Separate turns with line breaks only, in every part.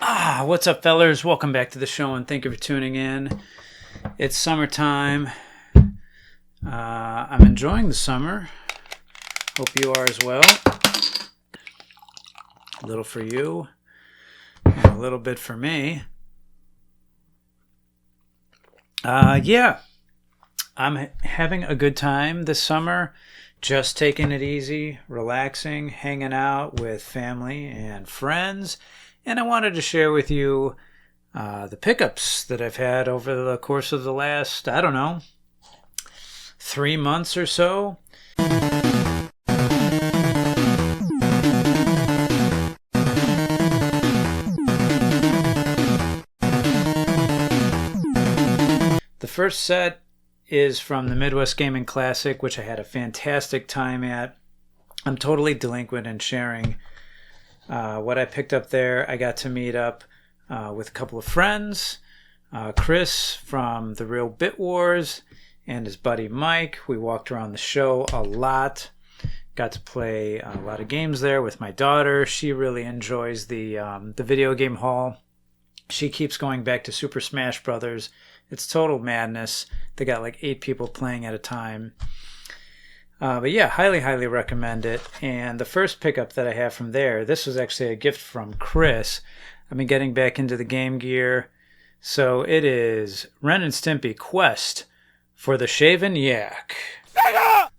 What's up, fellers? Welcome back to the show, and thank you for tuning in. It's summertime. I'm enjoying the summer. Hope you are as well. A little for you, and a little bit for me. I'm having a good time this summer. Just taking it easy, relaxing, hanging out with family and friends. And I wanted to share with you the pickups that I've had over the course of the last, 3 months or so. The first set is from the Midwest Gaming Classic, which I had a fantastic time at. I'm totally delinquent in sharing what I picked up there. I got to meet up with a couple of friends. Chris from The Real Bit Wars and his buddy Mike. We walked around the show a lot. Got to play a lot of games there with my daughter. She really enjoys the video game hall. She keeps going back to Super Smash Brothers. It's total madness. They got like 8 people playing at a time. But yeah, highly, highly recommend it. And the first pickup that I have from there, this was actually a gift from Chris. I've been getting back into the Game Gear. So it is Ren and Stimpy Quest for the Shaven Yak.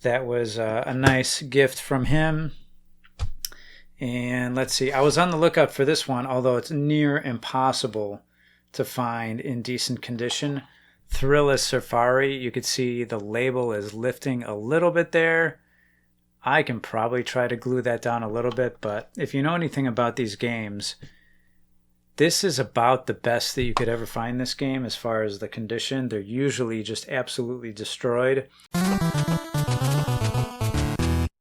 That was a nice gift from him. And let's see, I was on the lookout for this one, although it's near impossible to find in decent condition. Thrilla Safari, you could see the label is lifting a little bit there. I can probably try to glue that down a little bit, but if you know anything about these games, this is about the best that you could ever find this game as far as the condition. They're usually just absolutely destroyed.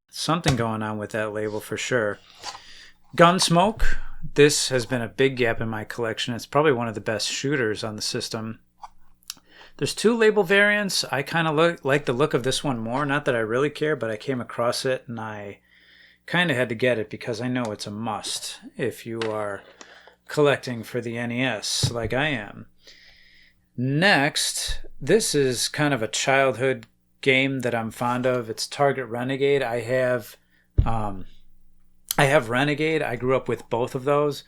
Something going on with that label for sure. Gunsmoke. This has been a big gap in my collection. It's probably one of the best shooters on the system. There's 2 label variants. I kind of like the look of this one more. Not that I really care, but I came across it and I kind of had to get it because I know it's a must if you are collecting for the NES like I am. Next, this is kind of a childhood game that I'm fond of. It's Target Renegade. I have Renegade. I grew up with both of those.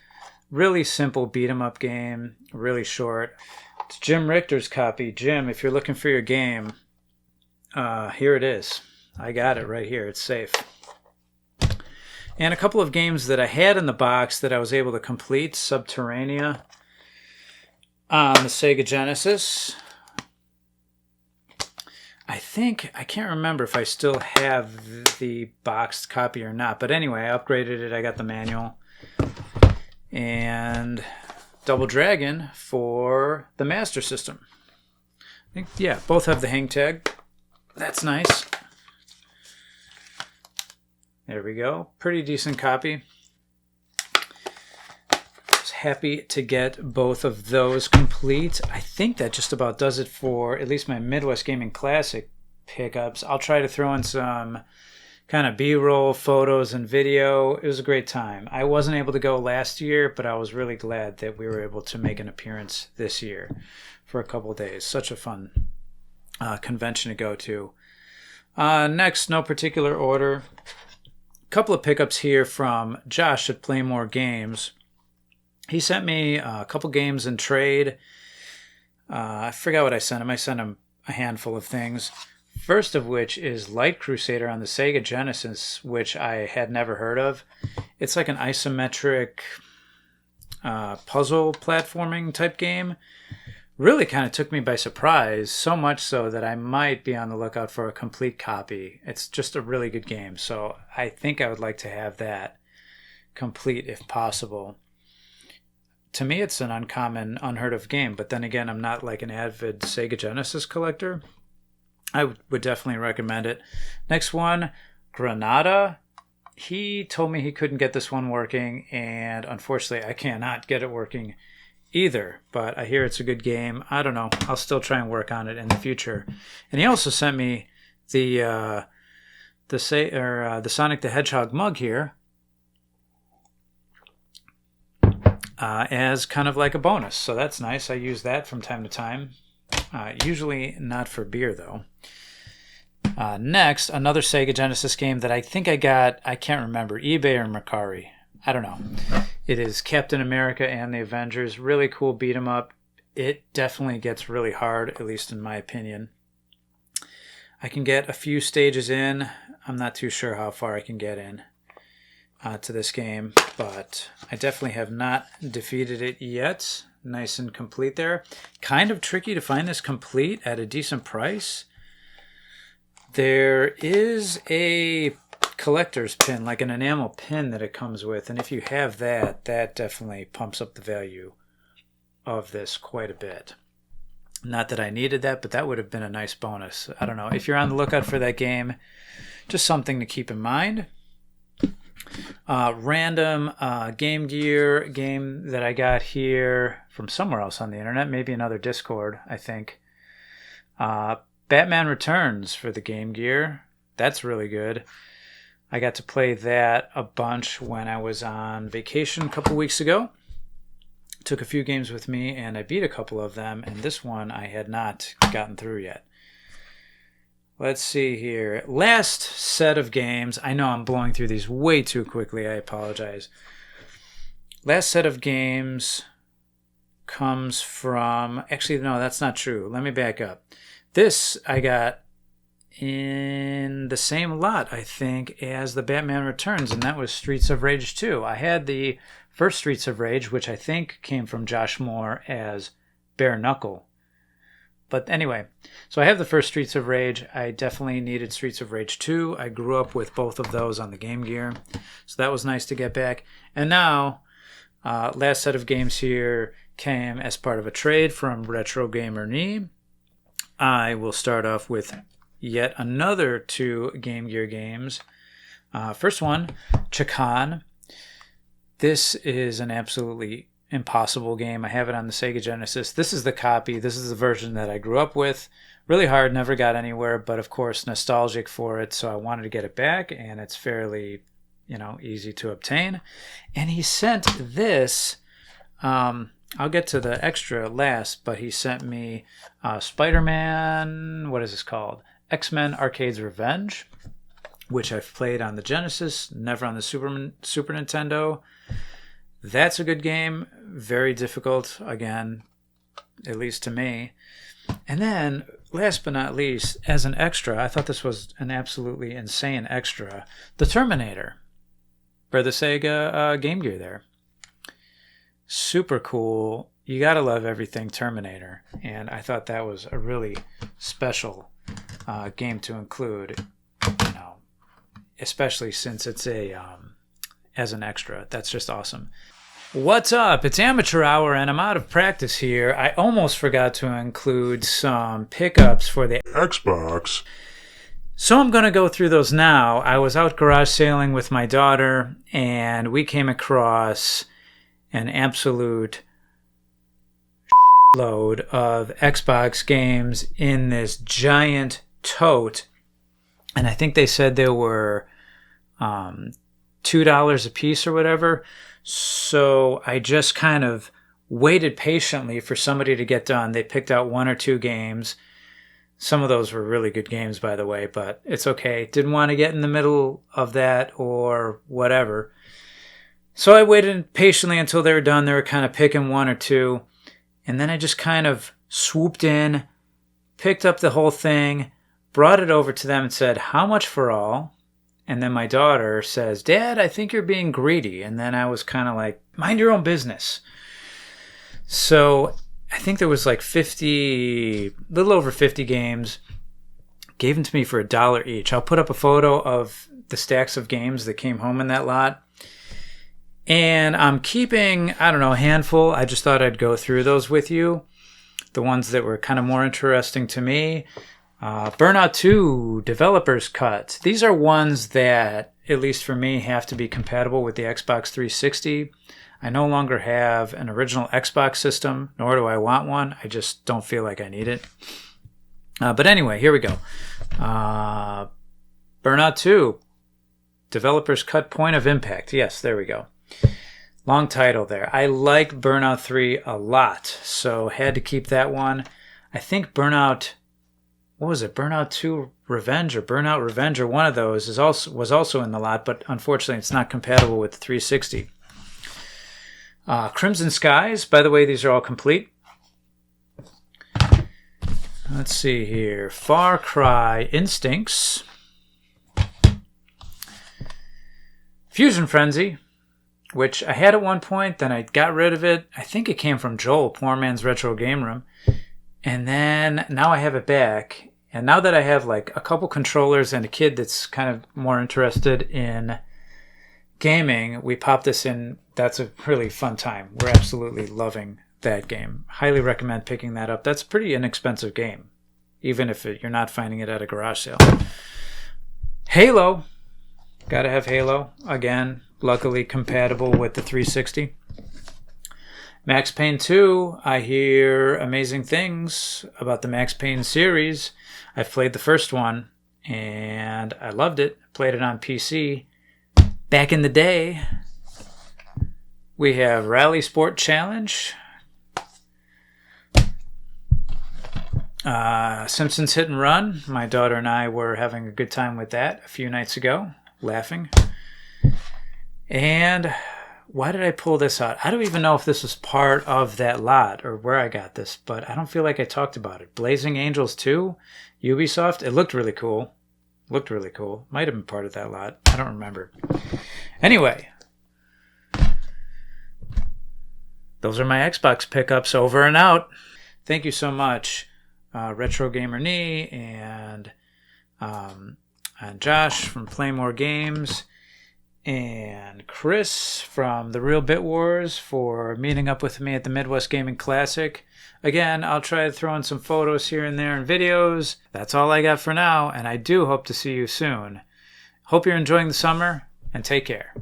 Really simple beat 'em up game, really short. It's Jim Richter's copy. Jim, if you're looking for your game, here it is. I got it right here. It's safe. And a couple of games that I had in the box that I was able to complete. Subterranea on the Sega Genesis. I can't remember if I still have the boxed copy or not. But anyway, I upgraded it. I got the manual. And Double Dragon for the Master System. I think, yeah, both have the hang tag. That's nice. There we go. Pretty decent copy. Was happy to get both of those complete. I think that just about does it for at least my Midwest Gaming Classic pickups. I'll try to throw in some kind of B-roll photos and video. It was a great time. I wasn't able to go last year, but I was really glad that we were able to make an appearance this year for a couple of days. Such a fun convention to go to. Next, no particular order. A couple of pickups here from Josh at Play More Games. He sent me a couple games in trade. I forgot what I sent him. I sent him a handful of things. First of which is Light Crusader on the Sega Genesis, which I had never heard of. It's like an isometric puzzle platforming type game. Really kind of took me by surprise, so much so that I might be on the lookout for a complete copy. It's just a really good game, so I think I would like to have that complete if possible. To me, it's an uncommon, unheard of game, but then again, I'm not like an avid Sega Genesis collector. I would definitely recommend it. Next one, Granada. He told me he couldn't get this one working, and unfortunately, I cannot get it working either. But I hear it's a good game. I don't know. I'll still try and work on it in the future. And he also sent me the Sonic the Hedgehog mug here. as kind of like a bonus. So that's nice. I use that from time to time. Usually not for beer, though. Next, another Sega Genesis game that I think I got, I can't remember, eBay or Mercari. I don't know. It is Captain America and the Avengers. Really cool beat 'em up. It definitely gets really hard, at least in my opinion. I can get a few stages in. I'm not too sure how far I can get in to this game, but I definitely have not defeated it yet. Nice and complete there. Kind of tricky to find this complete at a decent price. There is a collector's pin, like an enamel pin that it comes with, and if you have that, that definitely pumps up the value of this quite a bit. Not that I needed that, but that would have been a nice bonus. I don't know. If you're on the lookout for that game, just something to keep in mind. Random Game Gear game that I got here from somewhere else on the internet, maybe another Discord, I think. Batman Returns for the Game Gear. That's really good. I got to play that a bunch when I was on vacation a couple weeks ago. Took a few games with me, and I beat a couple of them, and this one I had not gotten through yet. Let's see here. Last set of games. I know I'm blowing through these way too quickly. I apologize. Last set of games comes from... Actually, no, that's not true. Let me back up. This I got in the same lot, I think, as the Batman Returns, and that was Streets of Rage 2. I had the first Streets of Rage, which I think came from Josh Moore as Bare Knuckle. But anyway, so I have the first Streets of Rage. I definitely needed Streets of Rage 2. I grew up with both of those on the Game Gear, so that was nice to get back. And now, last set of games here came as part of a trade from Retro Gamer Knee. I will start off with yet another 2 Game Gear games. First one, Chakan. This is an absolutely impossible game. I have it on the Sega Genesis. This is the copy. This is the version that I grew up with. Really hard, never got anywhere, but of course nostalgic for it, so I wanted to get it back, and it's fairly, easy to obtain. And he sent this, I'll get to the extra last, but he sent me Spider-Man, what is this called? X-Men Arcade's Revenge, which I've played on the Genesis, never on the Super Nintendo. That's a good game. Very difficult, again, at least to me. And then, last but not least, as an extra, I thought this was an absolutely insane extra, the Terminator for the Sega Game Gear there. Super cool. You gotta love everything Terminator. And I thought that was a really special game to include, especially since it's as an extra. That's just awesome. What's up? It's Amateur Hour, and I'm out of practice here. I almost forgot to include some pickups for the Xbox. So I'm going to go through those now. I was out garage sailing with my daughter, and we came across an absolute load of Xbox games in this giant tote. And I think they said there were $2 a piece or whatever. So I just kind of waited patiently for somebody to get done. They picked out 1 or 2 games. Some of those were really good games, by the way, but it's okay. Didn't want to get in the middle of that or whatever. So I waited patiently until they were done. They were kind of picking 1 or 2. And then I just kind of swooped in, picked up the whole thing, brought it over to them and said, "How much for all?" And then my daughter says, "Dad, I think you're being greedy." And then I was kind of like, mind your own business. So I think there was like a little over 50 games. Gave them to me for $1 each. I'll put up a photo of the stacks of games that came home in that lot. And I'm keeping, a handful. I just thought I'd go through those with you. The ones that were kind of more interesting to me. Burnout 2, Developer's Cut. These are ones that, at least for me, have to be compatible with the Xbox 360. I no longer have an original Xbox system, nor do I want one. I just don't feel like I need it. But anyway, here we go. Burnout 2, Developer's Cut Point of Impact. Yes, there we go. Long title there. I like Burnout 3 a lot, so had to keep that one. I think Burnout, what was it? Burnout 2 Revenge or Burnout Revenge or one of those was also in the lot, but unfortunately it's not compatible with the 360. Crimson Skies. By the way, these are all complete. Let's see here. Far Cry Instincts. Fusion Frenzy, which I had at one point, then I got rid of it. I think it came from Joel, Poor Man's Retro Game Room. And then now I have it back. And now that I have like a couple controllers and a kid that's kind of more interested in gaming, we pop this in. That's a really fun time. We're absolutely loving that game. Highly recommend picking that up. That's a pretty inexpensive game, even if you're not finding it at a garage sale. Halo. Gotta have Halo. Again, luckily compatible with the 360. Max Payne 2. I hear amazing things about the Max Payne series. I've played the first one, and I loved it. Played it on PC. Back in the day, we have Rally Sport Challenge. Simpsons Hit and Run. My daughter and I were having a good time with that a few nights ago. Laughing. And why did I pull this out? I don't even know if this was part of that lot or where I got this, but I don't feel like I talked about it. Blazing Angels 2, Ubisoft. It looked really cool. Might have been part of that lot. I don't remember. Anyway, those are my Xbox pickups. Over and out. Thank you so much, Retro Gamer Knee and Josh from Play More Games, and Chris from The Real Bit Wars for meeting up with me at the Midwest Gaming Classic. Again, I'll try to throw in some photos here and there and videos. That's all I got for now, and I do hope to see you soon. Hope you're enjoying the summer, and take care.